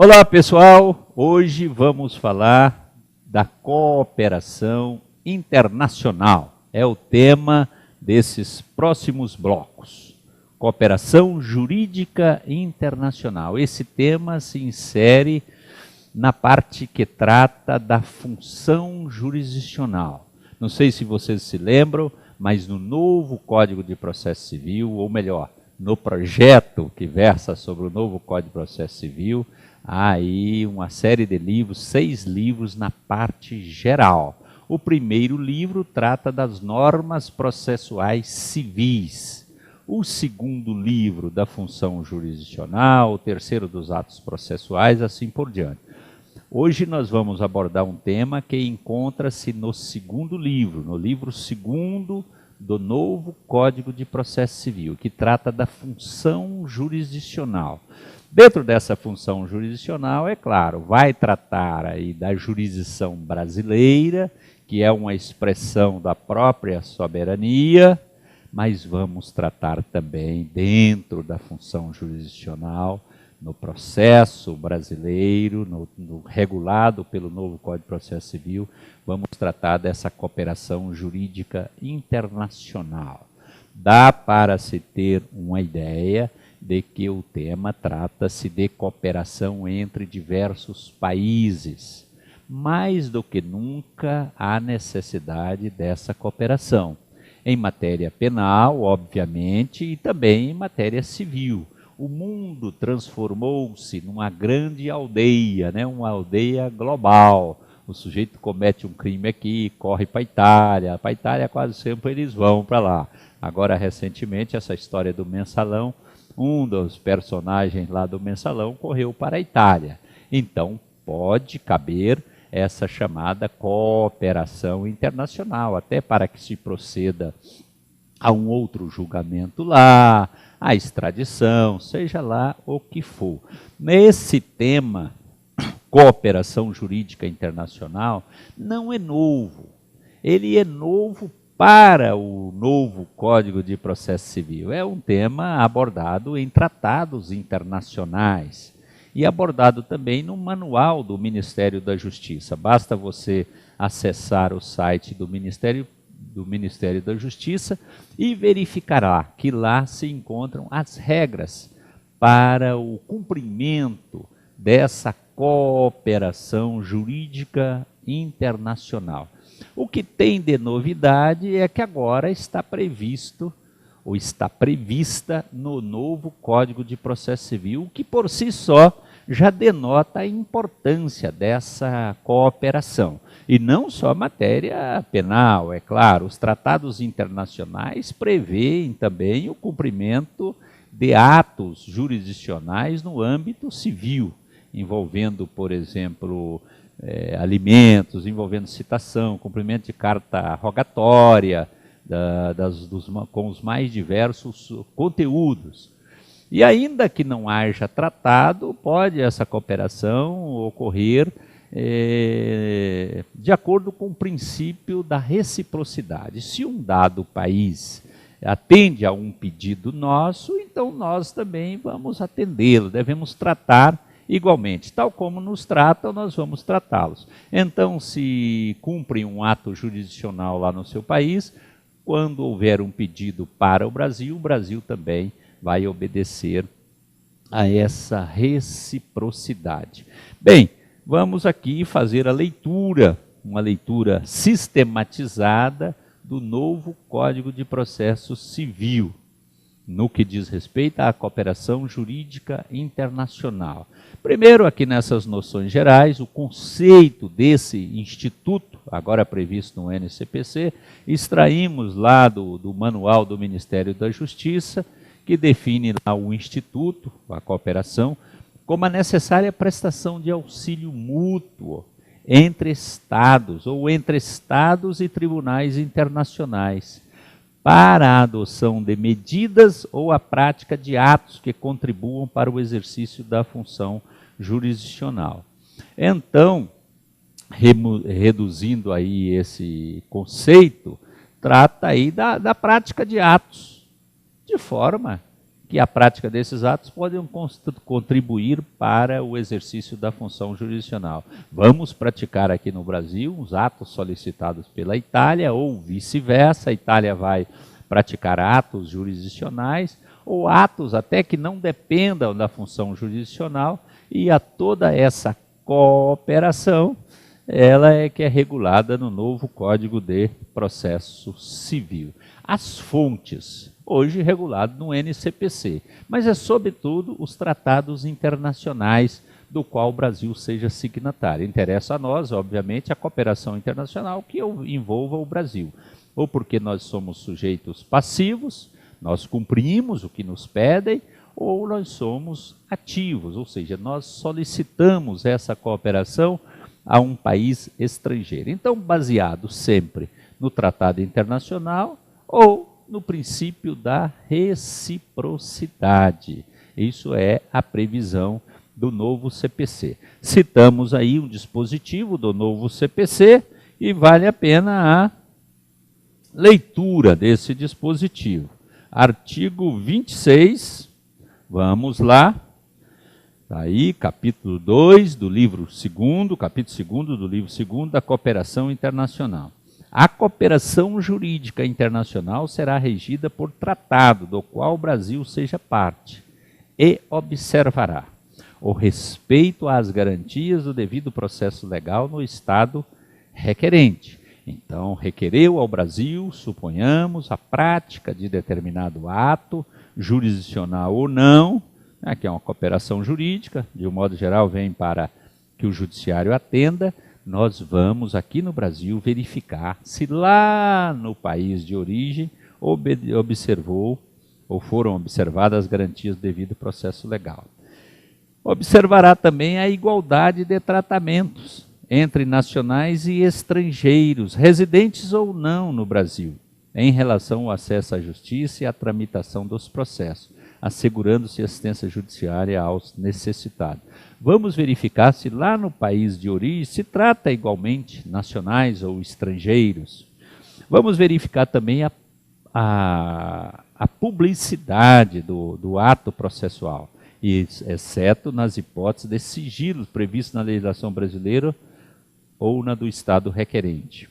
Olá pessoal, hoje vamos falar da cooperação internacional. É o tema desses próximos blocos. Cooperação jurídica internacional. Esse tema se insere na parte que trata da função jurisdicional. Não sei se vocês se lembram, mas no novo Código de Processo Civil, ou melhor, no projeto que versa sobre o novo Código de Processo Civil, há aí uma série de livros, 6 livros na parte geral. O primeiro livro trata das normas processuais civis. O segundo livro da função jurisdicional, o terceiro dos atos processuais, assim por diante. Hoje nós vamos abordar um tema que encontra-se no segundo livro, no livro segundo do novo Código de Processo Civil, que trata da função jurisdicional. Dentro dessa função jurisdicional, é claro, vai tratar aí da jurisdição brasileira, que é uma expressão da própria soberania, mas vamos tratar também dentro da função jurisdicional, no processo brasileiro, no regulado pelo novo Código de Processo Civil, vamos tratar dessa cooperação jurídica internacional. Dá para se ter uma ideia de que o tema trata-se de cooperação entre diversos países. Mais do que nunca há necessidade dessa cooperação. Em matéria penal, obviamente, e também em matéria civil. O mundo transformou-se numa grande aldeia, né? Uma aldeia global. O sujeito comete um crime aqui, corre para a Itália quase sempre eles vão para lá. Agora, recentemente, essa história do mensalão, um dos personagens lá do mensalão correu para a Itália. Então, pode caber essa chamada cooperação internacional, até para que se proceda a um outro julgamento lá, a extradição, seja lá o que for. Nesse tema, cooperação jurídica internacional, não é novo. Ele é novo para o novo Código de Processo Civil. É um tema abordado em tratados internacionais e abordado também no manual do Ministério da Justiça. Basta você acessar o site do Ministério da Justiça e verificará que lá se encontram as regras para o cumprimento dessa cooperação jurídica internacional. O que tem de novidade é que agora está previsto, ou está prevista no novo Código de Processo Civil, que por si só já denota a importância dessa cooperação. E não só matéria penal, é claro, os tratados internacionais prevêem também o cumprimento de atos jurisdicionais no âmbito civil, envolvendo, por exemplo, alimentos, envolvendo citação, cumprimento de carta rogatória, com os mais diversos conteúdos. E ainda que não haja tratado, pode essa cooperação ocorrer de acordo com o princípio da reciprocidade. Se um dado país atende a um pedido nosso, então nós também vamos atendê-lo, devemos tratar igualmente. Tal como nos tratam, nós vamos tratá-los. Então, se cumpre um ato jurisdicional lá no seu país, quando houver um pedido para o Brasil também vai obedecer a essa reciprocidade. Bem, vamos aqui fazer a leitura, uma leitura sistematizada do novo Código de Processo Civil, no que diz respeito à cooperação jurídica internacional. Primeiro, aqui nessas noções gerais, o conceito desse instituto, agora previsto no NCPC, extraímos lá do manual do Ministério da Justiça, que define lá o instituto, a cooperação, como a necessária prestação de auxílio mútuo entre estados ou entre estados e tribunais internacionais para a adoção de medidas ou a prática de atos que contribuam para o exercício da função jurisdicional. Então, reduzindo aí esse conceito, trata aí da prática de atos, de forma que a prática desses atos pode contribuir para o exercício da função jurisdicional. Vamos praticar aqui no Brasil os atos solicitados pela Itália ou vice-versa, a Itália vai praticar atos jurisdicionais ou atos até que não dependam da função jurisdicional, e a toda essa cooperação, ela é que é regulada no novo Código de Processo Civil. As fontes, hoje regulado no NCPC, mas é sobretudo os tratados internacionais do qual o Brasil seja signatário. Interessa a nós, obviamente, a cooperação internacional que envolva o Brasil, ou porque nós somos sujeitos passivos, nós cumprimos o que nos pedem, ou nós somos ativos, ou seja, nós solicitamos essa cooperação a um país estrangeiro. Então, baseado sempre no tratado internacional ou no princípio da reciprocidade. Isso é a previsão do novo CPC. Citamos aí um dispositivo do novo CPC e vale a pena a leitura desse dispositivo. Artigo 26, vamos lá. Aí, capítulo 2 do livro 2º, capítulo 2º do livro 2º da Cooperação Internacional. A cooperação jurídica internacional será regida por tratado do qual o Brasil seja parte e observará o respeito às garantias do devido processo legal no Estado requerente. Então, requereu ao Brasil, suponhamos, a prática de determinado ato, jurisdicional ou não, que é uma cooperação jurídica, de um modo geral vem para que o judiciário atenda. Nós vamos aqui no Brasil verificar se lá no país de origem observou ou foram observadas as garantias do devido processo legal. Observará também a igualdade de tratamentos entre nacionais e estrangeiros, residentes ou não no Brasil, em relação ao acesso à justiça e à tramitação dos processos, assegurando-se assistência judiciária aos necessitados. Vamos verificar se lá no país de origem se trata igualmente nacionais ou estrangeiros. Vamos verificar também a publicidade do ato processual, exceto nas hipóteses de sigilos previstos na legislação brasileira ou na do Estado requerente.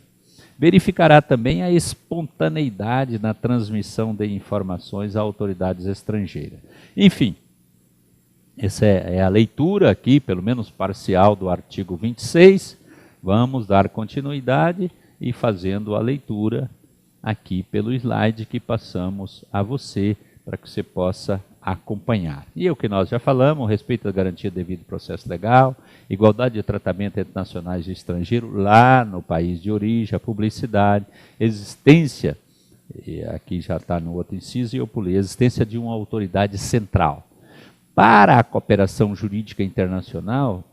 Verificará também a espontaneidade na transmissão de informações a autoridades estrangeiras. Enfim, essa é a leitura aqui, pelo menos parcial, do artigo 26. Vamos dar continuidade e fazendo a leitura aqui pelo slide que passamos a você, para que você possa acompanhar. E o que nós já falamos, respeito à garantia do devido processo legal, igualdade de tratamento entre nacionais e estrangeiros lá no país de origem, a publicidade, existência, e aqui já está no outro inciso e eu pulei, existência de uma autoridade central. Para a cooperação jurídica internacional,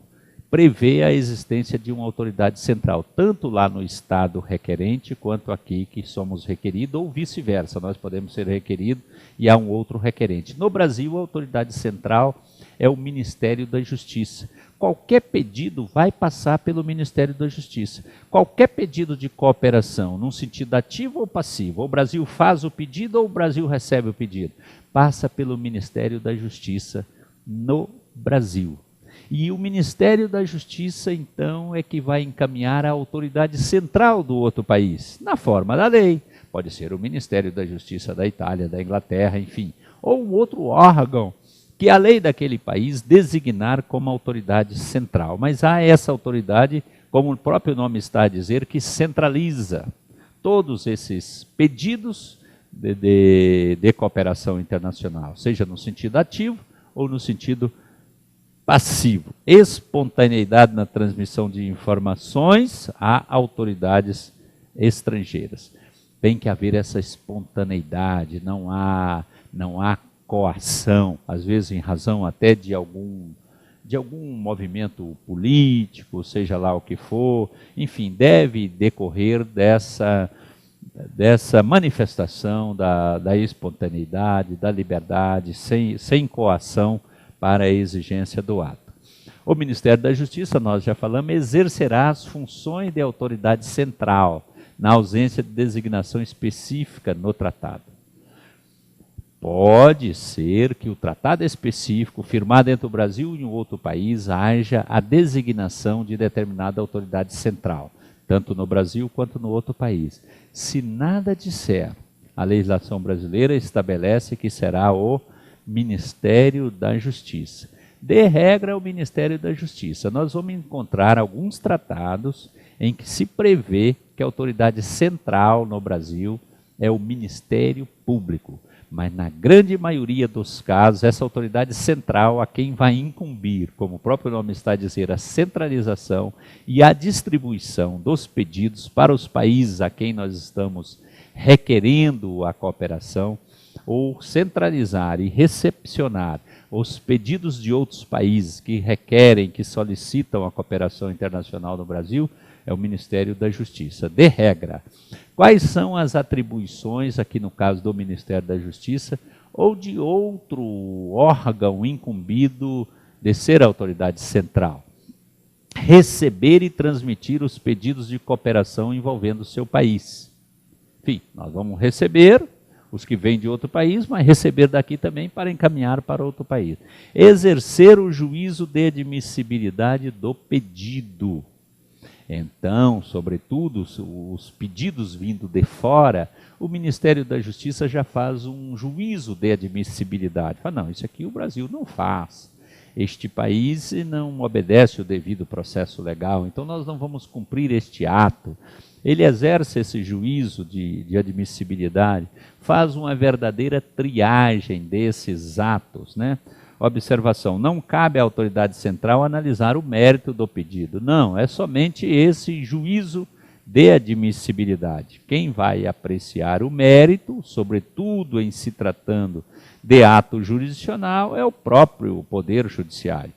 prevê a existência de uma autoridade central, tanto lá no Estado requerente, quanto aqui que somos requeridos, ou vice-versa, nós podemos ser requeridos e há um outro requerente. No Brasil, a autoridade central é o Ministério da Justiça. Qualquer pedido vai passar pelo Ministério da Justiça. Qualquer pedido de cooperação, num sentido ativo ou passivo, o Brasil faz o pedido ou o Brasil recebe o pedido, passa pelo Ministério da Justiça no Brasil. E o Ministério da Justiça, então, é que vai encaminhar a autoridade central do outro país, na forma da lei. Pode ser o Ministério da Justiça da Itália, da Inglaterra, enfim, ou um outro órgão que a lei daquele país designar como autoridade central. Mas há essa autoridade, como o próprio nome está a dizer, que centraliza todos esses pedidos de cooperação internacional, seja no sentido ativo ou no sentido passivo. Espontaneidade na transmissão de informações a autoridades estrangeiras. Tem que haver essa espontaneidade, não há coação, às vezes em razão até de algum movimento político, seja lá o que for, enfim, deve decorrer dessa manifestação da espontaneidade, da liberdade, sem coação para a exigência do ato. O Ministério da Justiça, nós já falamos, exercerá as funções de autoridade central, na ausência de designação específica no tratado. Pode ser que o tratado específico, firmado entre o Brasil e um outro país, haja a designação de determinada autoridade central, tanto no Brasil quanto no outro país. Se nada disser, a legislação brasileira estabelece que será o Ministério da Justiça. De regra, o Ministério da Justiça. Nós vamos encontrar alguns tratados em que se prevê que a autoridade central no Brasil é o Ministério Público. Mas na grande maioria dos casos, essa autoridade central a quem vai incumbir, como o próprio nome está a dizer, a centralização e a distribuição dos pedidos para os países a quem nós estamos requerendo a cooperação, ou centralizar e recepcionar os pedidos de outros países que requerem, que solicitam a cooperação internacional no Brasil, é o Ministério da Justiça, de regra. Quais são as atribuições, aqui no caso do Ministério da Justiça, ou de outro órgão incumbido de ser a autoridade central? Receber e transmitir os pedidos de cooperação envolvendo o seu país. Enfim, nós vamos receber os que vêm de outro país, mas receber daqui também para encaminhar para outro país. Exercer o juízo de admissibilidade do pedido. Então, sobretudo, os pedidos vindo de fora, o Ministério da Justiça já faz um juízo de admissibilidade. Fala, não, isso aqui o Brasil não faz. Este país não obedece o devido processo legal, então nós não vamos cumprir este ato. Ele exerce esse juízo de admissibilidade, faz uma verdadeira triagem desses atos, né? Observação, não cabe à autoridade central analisar o mérito do pedido. Não, é somente esse juízo de admissibilidade. Quem vai apreciar o mérito, sobretudo em se tratando de ato jurisdicional, é o próprio Poder Judiciário.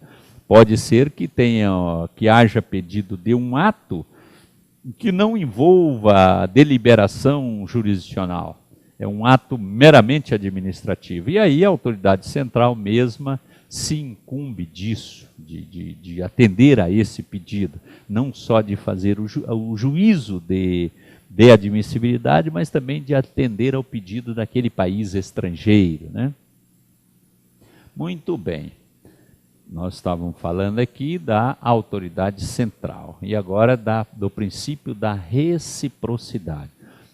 Pode ser que haja pedido de um ato que não envolva deliberação jurisdicional. É um ato meramente administrativo. E aí a autoridade central mesma se incumbe disso, de atender a esse pedido. Não só de fazer o juízo de admissibilidade, mas também de atender ao pedido daquele país estrangeiro, né? Muito bem. Nós estávamos falando aqui da autoridade central e agora do princípio da reciprocidade.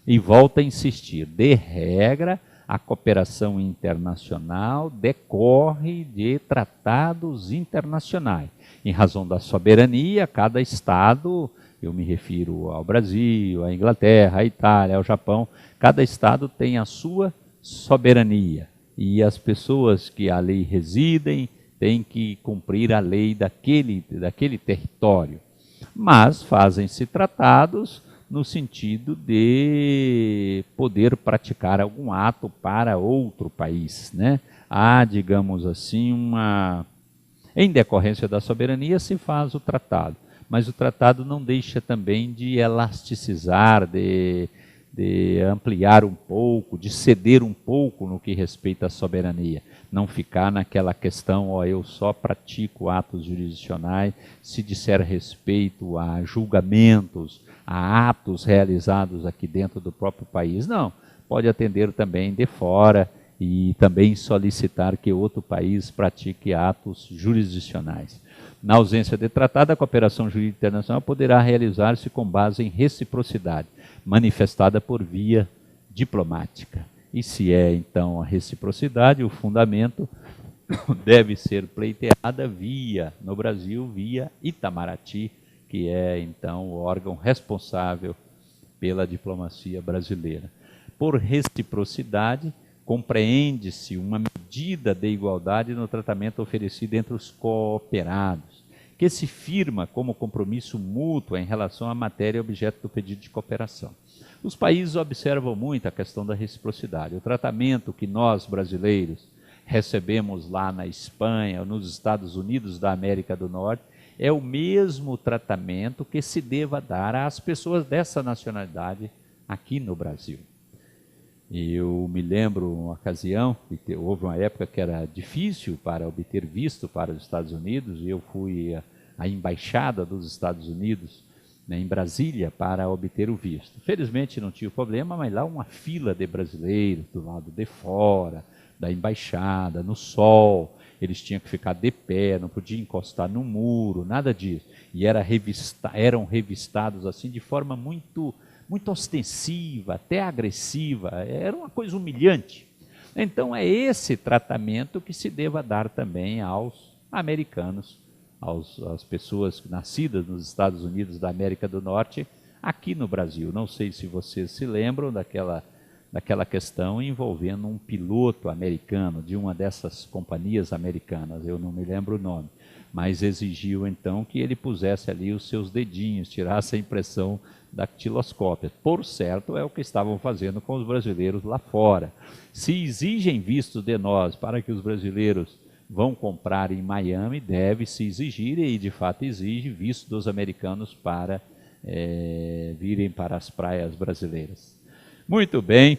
E volta a insistir, de regra, a cooperação internacional decorre de tratados internacionais. Em razão da soberania, cada Estado, eu me refiro ao Brasil, à Inglaterra, à Itália, ao Japão, cada Estado tem a sua soberania. E as pessoas que ali residem têm que cumprir a lei daquele território. Mas fazem-se tratados no sentido de poder praticar algum ato para outro país, né? Há, digamos assim, em decorrência da soberania se faz o tratado, mas o tratado não deixa também de elasticizar, de ampliar um pouco, de ceder um pouco no que respeita à soberania. Não ficar naquela questão, eu só pratico atos jurisdicionais se disser respeito a julgamentos, a atos realizados aqui dentro do próprio país. Não, pode atender também de fora e também solicitar que outro país pratique atos jurisdicionais. Na ausência de tratado, a cooperação jurídica internacional poderá realizar-se com base em reciprocidade, manifestada por via diplomática. E se é, então, a reciprocidade, o fundamento deve ser pleiteada no Brasil, via Itamaraty, que é, então, o órgão responsável pela diplomacia brasileira. Por reciprocidade, compreende-se uma medida de igualdade no tratamento oferecido entre os cooperados, que se firma como compromisso mútuo em relação à matéria objeto do pedido de cooperação. Os países observam muito a questão da reciprocidade. O tratamento que nós, brasileiros, recebemos lá na Espanha, ou nos Estados Unidos da América do Norte, é o mesmo tratamento que se deva dar às pessoas dessa nacionalidade aqui no Brasil. Eu me lembro uma ocasião, houve uma época que era difícil para obter visto para os Estados Unidos, e eu fui à embaixada dos Estados Unidos, em Brasília, para obter o visto. Felizmente não tive problema, mas lá uma fila de brasileiros do lado de fora, da embaixada, no sol, eles tinham que ficar de pé, não podiam encostar no muro, nada disso. E eram revistados assim de forma muito ostensiva, até agressiva, era uma coisa humilhante. Então é esse tratamento que se deva dar também aos americanos, às pessoas nascidas nos Estados Unidos da América do Norte, aqui no Brasil. Não sei se vocês se lembram daquela questão envolvendo um piloto americano de uma dessas companhias americanas, eu não me lembro o nome, mas exigiu então que ele pusesse ali os seus dedinhos, tirasse a impressão dactiloscópia. Por certo, é o que estavam fazendo com os brasileiros lá fora. Se exigem visto de nós para que os brasileiros vão comprar em Miami, deve-se exigir, e de fato exige, visto dos americanos para virem para as praias brasileiras. Muito bem,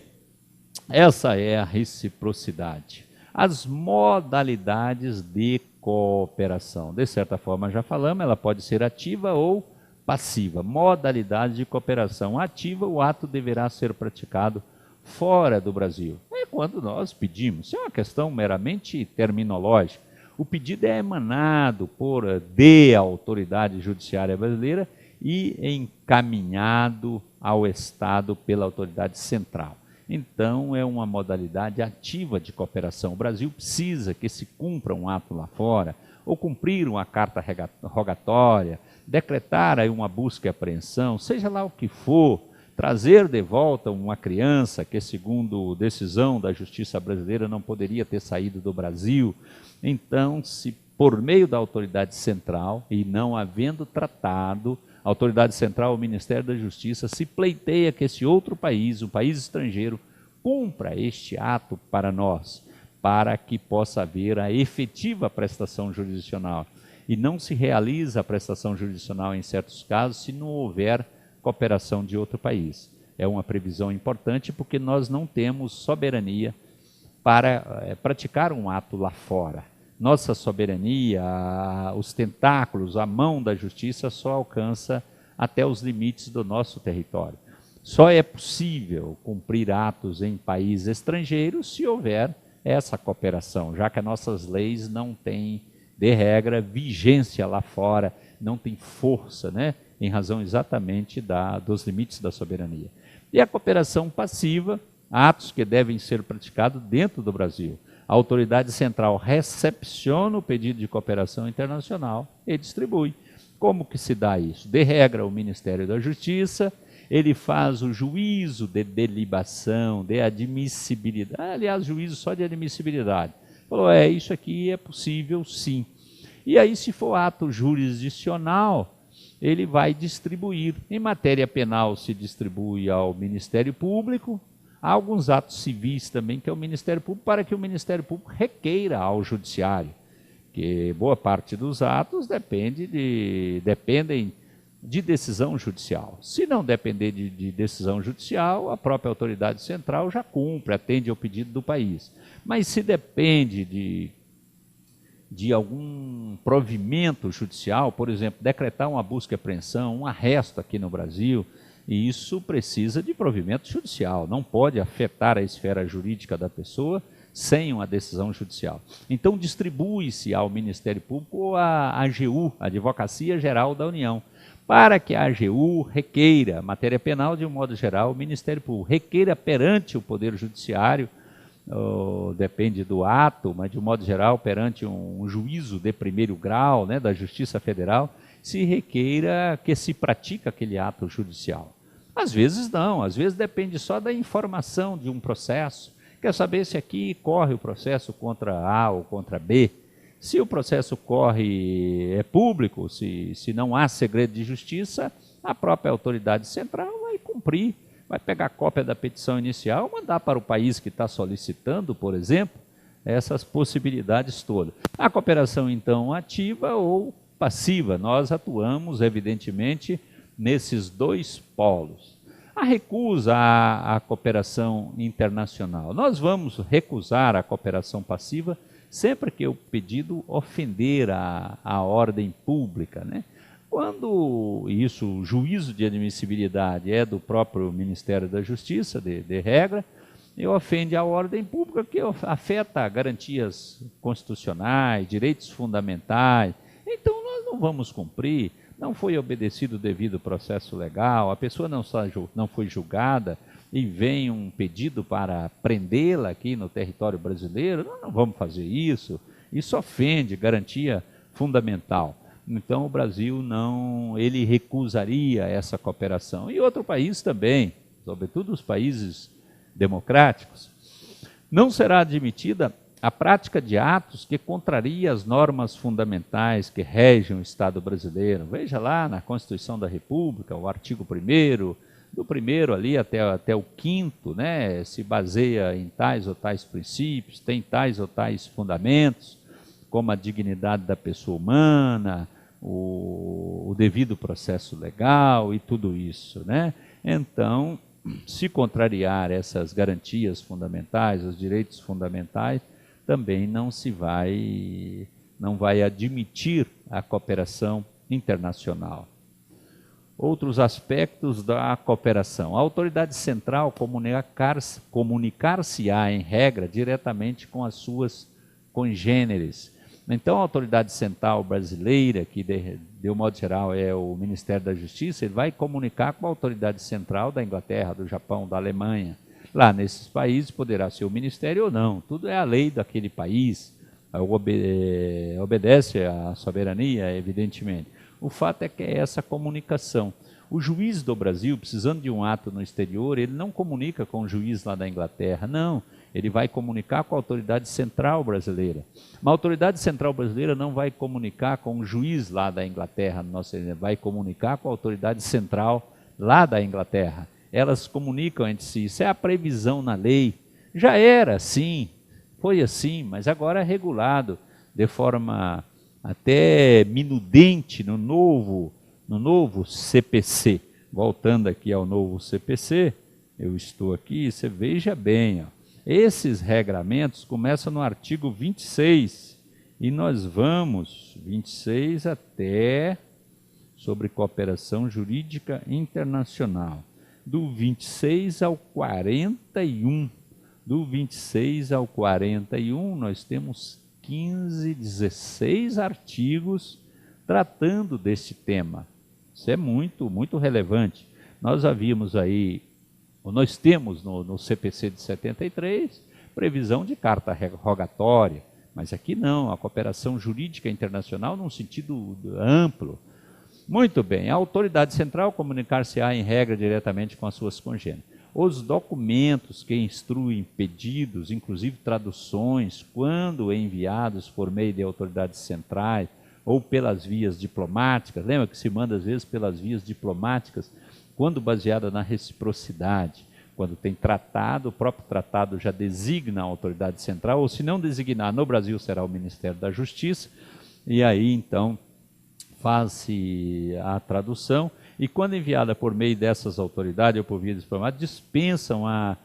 essa é a reciprocidade. As modalidades de cooperação. De certa forma, já falamos, ela pode ser ativa ou passiva. Modalidade de cooperação ativa, o ato deverá ser praticado fora do Brasil. É quando nós pedimos. Isso é uma questão meramente terminológica. O pedido é emanado de autoridade judiciária brasileira e encaminhado ao Estado pela autoridade central. Então, é uma modalidade ativa de cooperação. O Brasil precisa que se cumpra um ato lá fora, ou cumprir uma carta rogatória, decretar aí uma busca e apreensão, seja lá o que for, trazer de volta uma criança que, segundo decisão da justiça brasileira, não poderia ter saído do Brasil. Então, se por meio da autoridade central, e não havendo tratado, a autoridade central, o Ministério da Justiça, se pleiteia que esse outro país, um país estrangeiro, cumpra este ato para nós, para que possa haver a efetiva prestação jurisdicional. E não se realiza a prestação jurisdicional em certos casos se não houver cooperação de outro país. É uma previsão importante porque nós não temos soberania para praticar um ato lá fora. Nossa soberania, os tentáculos, a mão da justiça só alcança até os limites do nosso território. Só é possível cumprir atos em países estrangeiros se houver essa cooperação, já que as nossas leis não têm, de regra, vigência lá fora, não tem força, né, em razão exatamente dos limites da soberania. E a cooperação passiva, atos que devem ser praticados dentro do Brasil. A autoridade central recepciona o pedido de cooperação internacional e distribui. Como que se dá isso? De regra, o Ministério da Justiça, ele faz o juízo de delibação, de admissibilidade, aliás, juízo só de admissibilidade. Falou, isso aqui é possível sim. E aí, se for ato jurisdicional, ele vai distribuir. Em matéria penal, se distribui ao Ministério Público. Há alguns atos civis também, que é o Ministério Público, para que o Ministério Público requeira ao Judiciário, que boa parte dos atos dependem de decisão judicial. Se não depender de decisão judicial, a própria autoridade central já cumpre, atende ao pedido do país. Mas se depende de algum provimento judicial, por exemplo, decretar uma busca e apreensão, um arresto aqui no Brasil, e isso precisa de provimento judicial, não pode afetar a esfera jurídica da pessoa sem uma decisão judicial. Então distribui-se ao Ministério Público ou à AGU, Advocacia Geral da União, para que a AGU requeira, matéria penal de um modo geral, o Ministério Público requeira perante o Poder Judiciário, depende do ato, mas de um modo geral perante um juízo de primeiro grau, né, da Justiça Federal, se requeira que se pratique aquele ato judicial. Às vezes não, às vezes depende só da informação de um processo. Quer saber se aqui corre o processo contra A ou contra B? Se o processo é público, se não há segredo de justiça, a própria autoridade central vai cumprir, vai pegar a cópia da petição inicial, mandar para o país que está solicitando, por exemplo, essas possibilidades todas. A cooperação, então, ativa ou passiva, nós atuamos, evidentemente, nesses dois polos. A recusa à cooperação internacional. Nós vamos recusar a cooperação passiva sempre que o pedido ofender a ordem pública, né? Quando isso, o juízo de admissibilidade é do próprio Ministério da Justiça, de regra, e ofende a ordem pública, que afeta garantias constitucionais, direitos fundamentais. Então nós não vamos cumprir, não foi obedecido o devido processo legal, a pessoa não foi julgada e vem um pedido para prendê-la aqui no território brasileiro, nós não vamos fazer isso, isso ofende garantia fundamental. Então o Brasil ele recusaria essa cooperação. E outro país também, sobretudo os países democráticos, não será admitida a prática de atos que contraria as normas fundamentais que regem o Estado brasileiro. Veja lá na Constituição da República, o artigo 1º, do 1º ali até o 5º, né, se baseia em tais ou tais princípios, tem tais ou tais fundamentos, como a dignidade da pessoa humana, o devido processo legal e tudo isso, né? Então, se contrariar essas garantias fundamentais, os direitos fundamentais, também não vai admitir a cooperação internacional. Outros aspectos da cooperação. A autoridade central comunicar-se-á, em regra, diretamente com as suas congêneres. Então, a autoridade central brasileira, que de um modo geral é o Ministério da Justiça, ele vai comunicar com a autoridade central da Inglaterra, do Japão, da Alemanha. Lá nesses países poderá ser o ministério ou não, tudo é a lei daquele país, obedece à soberania, evidentemente. O fato é que é essa comunicação. O juiz do Brasil, precisando de um ato no exterior, ele não comunica com o juiz lá da Inglaterra, não. Ele vai comunicar com a autoridade central brasileira. Mas a autoridade central brasileira não vai comunicar com o juiz lá da Inglaterra, vai comunicar com a autoridade central lá da Inglaterra. Elas comunicam entre si, isso é a previsão na lei. Já era assim, foi assim, mas agora é regulado de forma até minudente no novo CPC. Voltando aqui ao novo CPC, eu estou aqui, você veja bem, ó. Esses regramentos começam no artigo 26 e nós vamos 26 até sobre cooperação jurídica internacional. Do 26 ao 41. Do 26 ao 41 nós temos 16 artigos tratando desse tema. Isso é muito, muito relevante. Nós temos no CPC de 73 previsão de carta rogatória, mas aqui não, a cooperação jurídica internacional num sentido amplo. Muito bem, a autoridade central comunicar-se-á em regra diretamente com as suas congêneres. Os documentos que instruem pedidos, inclusive traduções, quando enviados por meio de autoridades centrais ou pelas vias diplomáticas, lembra que se manda às vezes pelas vias diplomáticas, quando baseada na reciprocidade, quando tem tratado, o próprio tratado já designa a autoridade central, ou se não designar, no Brasil será o Ministério da Justiça, e aí então faz-se a tradução, e quando enviada por meio dessas autoridades ou por via diplomática, dispensam a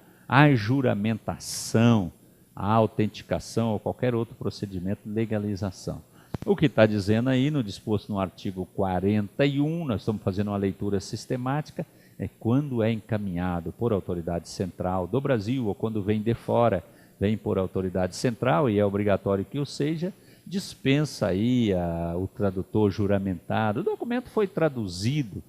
juramentação, a autenticação ou qualquer outro procedimento de legalização. O que está dizendo aí, no disposto no artigo 41, nós estamos fazendo uma leitura sistemática, é quando é encaminhado por autoridade central do Brasil ou quando vem de fora, vem por autoridade central e é obrigatório que o seja, dispensa aí o tradutor juramentado. O documento foi traduzido,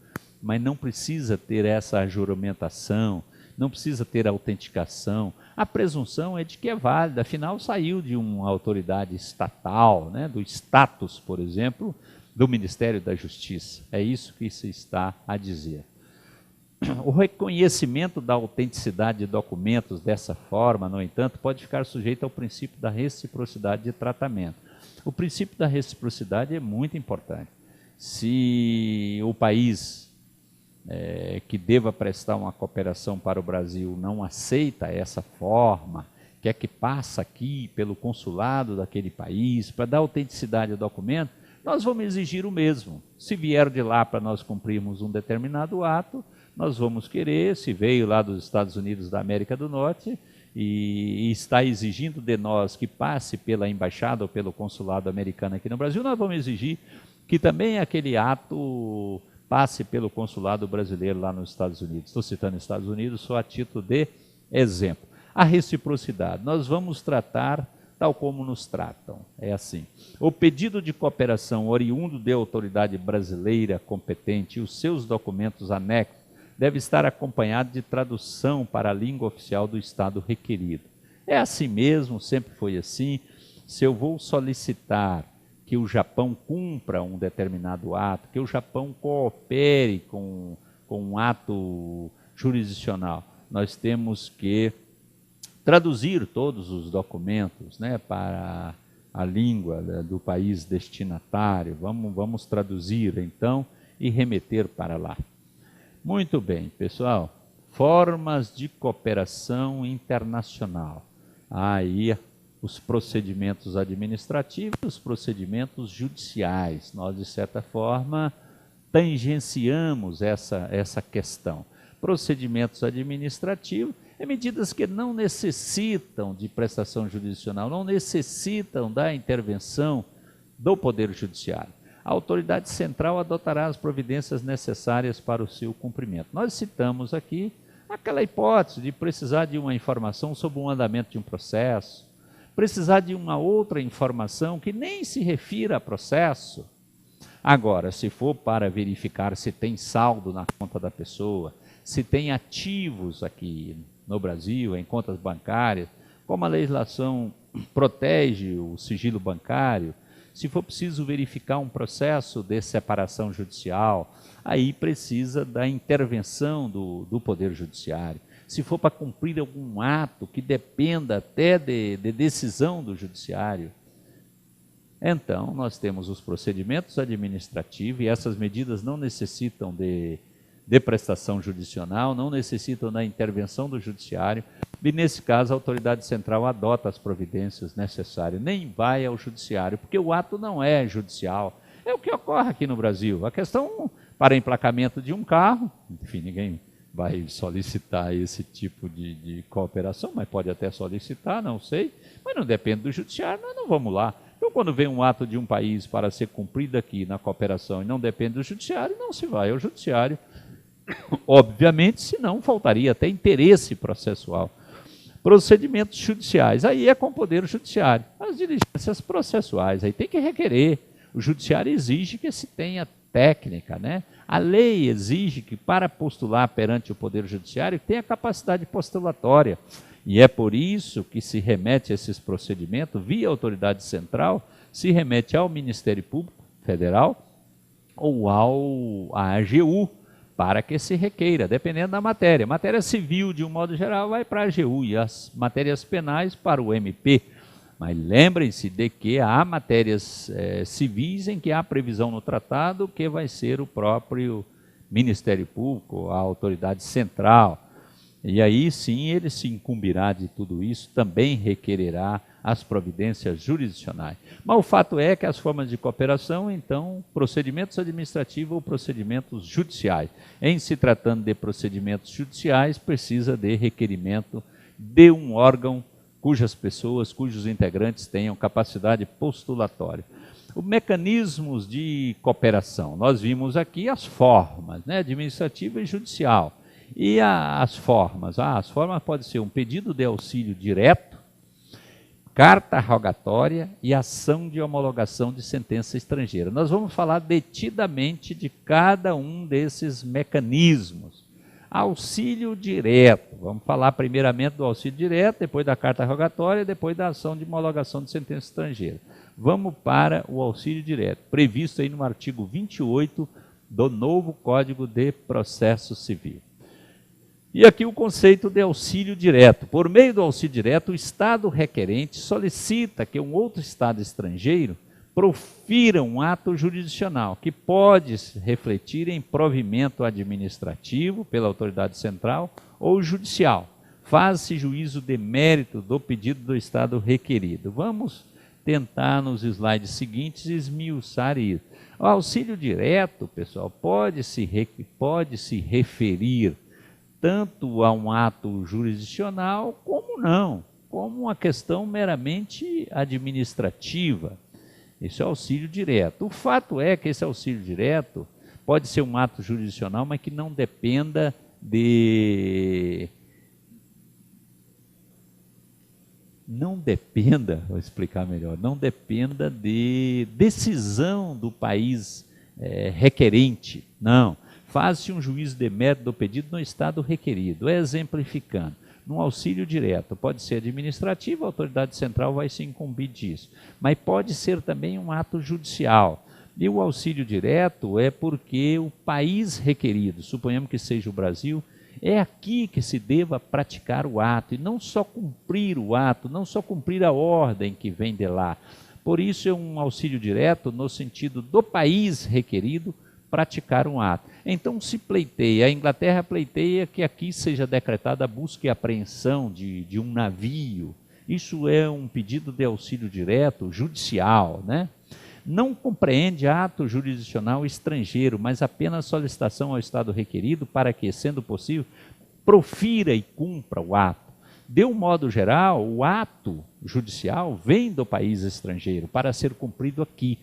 mas não precisa ter essa juramentação, não precisa ter autenticação. A presunção é de que é válida, afinal saiu de uma autoridade estatal, né, do status, por exemplo, do Ministério da Justiça. É isso que se está a dizer. O reconhecimento da autenticidade de documentos dessa forma, no entanto, pode ficar sujeito ao princípio da reciprocidade de tratamento. O princípio da reciprocidade é muito importante. Se o país que deva prestar uma cooperação para o Brasil não aceita essa forma, quer que passa aqui pelo consulado daquele país, para dar autenticidade ao documento, nós vamos exigir o mesmo. Se vier de lá para nós cumprirmos um determinado ato, nós vamos querer, se veio lá dos Estados Unidos da América do Norte e está exigindo de nós que passe pela embaixada ou pelo consulado americano aqui no Brasil, nós vamos exigir que também aquele ato passe pelo consulado brasileiro lá nos Estados Unidos. Estou citando Estados Unidos só a título de exemplo. A reciprocidade, nós vamos tratar tal como nos tratam, é assim. O pedido de cooperação oriundo de autoridade brasileira competente e os seus documentos anexos deve estar acompanhado de tradução para a língua oficial do Estado requerido. É assim mesmo, sempre foi assim. Se eu vou solicitar que o Japão cumpra um determinado ato, que o Japão coopere com um ato jurisdicional, nós temos que traduzir todos os documentos, né, para a língua do país destinatário. Vamos traduzir, então, e remeter para lá. Muito bem, pessoal. Formas de cooperação internacional. Aí, os procedimentos administrativos e os procedimentos judiciais. Nós, de certa forma, tangenciamos essa questão. Procedimentos administrativos medidas que não necessitam de prestação jurisdicional, não necessitam da intervenção do Poder Judiciário. A autoridade central adotará as providências necessárias para o seu cumprimento. Nós citamos aqui aquela hipótese de precisar de uma informação sobre o andamento de um processo, precisar de uma outra informação que nem se refira a processo. Agora, se for para verificar se tem saldo na conta da pessoa, se tem ativos aqui no Brasil, em contas bancárias, como a legislação protege o sigilo bancário, se for preciso verificar um processo de separação judicial, aí precisa da intervenção do Poder Judiciário. Se for para cumprir algum ato que dependa até de decisão do Judiciário, então nós temos os procedimentos administrativos e essas medidas não necessitam de prestação jurisdicional, não necessitam da intervenção do Judiciário, e nesse caso a autoridade central adota as providências necessárias, nem vai ao Judiciário, porque o ato não é judicial. É o que ocorre aqui no Brasil. A questão para emplacamento de um carro, enfim, ninguém vai solicitar esse tipo de cooperação, mas pode até solicitar, não sei, mas não depende do Judiciário, nós não vamos lá. Então, quando vem um ato de um país para ser cumprido aqui na cooperação e não depende do Judiciário, não se vai ao Judiciário. Obviamente, senão faltaria até interesse processual. Procedimentos judiciais, aí é com o Poder Judiciário. As diligências processuais, aí tem que requerer. O Judiciário exige que se tenha técnica, né? A lei exige que, para postular perante o Poder Judiciário, tenha capacidade postulatória. E é por isso que se remete a esses procedimentos, via autoridade central, se remete ao Ministério Público Federal ou à AGU, para que se requeira, dependendo da matéria. Matéria civil, de um modo geral, vai para a AGU e as matérias penais para o MP. Mas lembrem-se de que há matérias civis em que há previsão no tratado que vai ser o próprio Ministério Público, a autoridade central. E aí sim ele se incumbirá de tudo isso, também requererá as providências jurisdicionais. Mas o fato é que as formas de cooperação, então, procedimentos administrativos ou procedimentos judiciais. Em se tratando de procedimentos judiciais, precisa de requerimento de um órgão cujos integrantes tenham capacidade postulatória. Os mecanismos de cooperação, nós vimos aqui as formas, né, administrativa e judicial. E as formas? As formas podem ser um pedido de auxílio direto, carta rogatória e ação de homologação de sentença estrangeira. Nós vamos falar detidamente de cada um desses mecanismos. Auxílio direto, vamos falar primeiramente do auxílio direto, depois da carta rogatória, depois da ação de homologação de sentença estrangeira. Vamos para o auxílio direto, previsto aí no artigo 28 do novo Código de Processo Civil. E aqui o conceito de auxílio direto. Por meio do auxílio direto, o Estado requerente solicita que um outro Estado estrangeiro profira um ato jurisdicional, que pode refletir em provimento administrativo pela autoridade central ou judicial. Faz-se juízo de mérito do pedido do Estado requerido. Vamos tentar nos slides seguintes esmiuçar isso. O auxílio direto, pessoal, pode se referir tanto a um ato jurisdicional como não, como uma questão meramente administrativa. Esse é o auxílio direto. O fato é que esse auxílio direto pode ser um ato jurisdicional, mas que não dependa dependa, vou explicar melhor, não dependa de decisão do país requerente, não. Faz-se um juízo de mérito do pedido no estado requerido, exemplificando. No auxílio direto, pode ser administrativo, a autoridade central vai se incumbir disso, mas pode ser também um ato judicial. E o auxílio direto é porque o país requerido, suponhamos que seja o Brasil, é aqui que se deva praticar o ato, e não só cumprir o ato, não só cumprir a ordem que vem de lá. Por isso é um auxílio direto no sentido do país requerido praticar um ato. Então se pleiteia, a Inglaterra pleiteia que aqui seja decretada a busca e apreensão de um navio. Isso é um pedido de auxílio direto judicial, né? Não compreende ato jurisdicional estrangeiro, mas apenas solicitação ao Estado requerido para que, sendo possível, profira e cumpra o ato. De um modo geral, o ato judicial vem do país estrangeiro para ser cumprido aqui.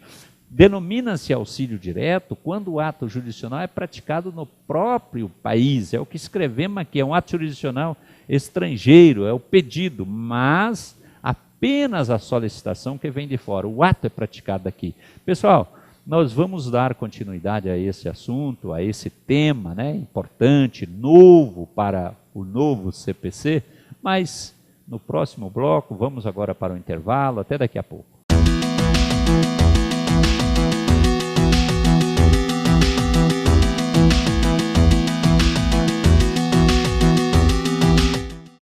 Denomina-se auxílio direto quando o ato jurisdicional é praticado no próprio país. É o que escrevemos aqui, é um ato jurisdicional estrangeiro, é o pedido, mas apenas a solicitação que vem de fora. O ato é praticado aqui. Pessoal, nós vamos dar continuidade a esse assunto, a esse tema, né, importante, novo para o novo CPC, mas no próximo bloco, vamos agora para o intervalo. Até daqui a pouco.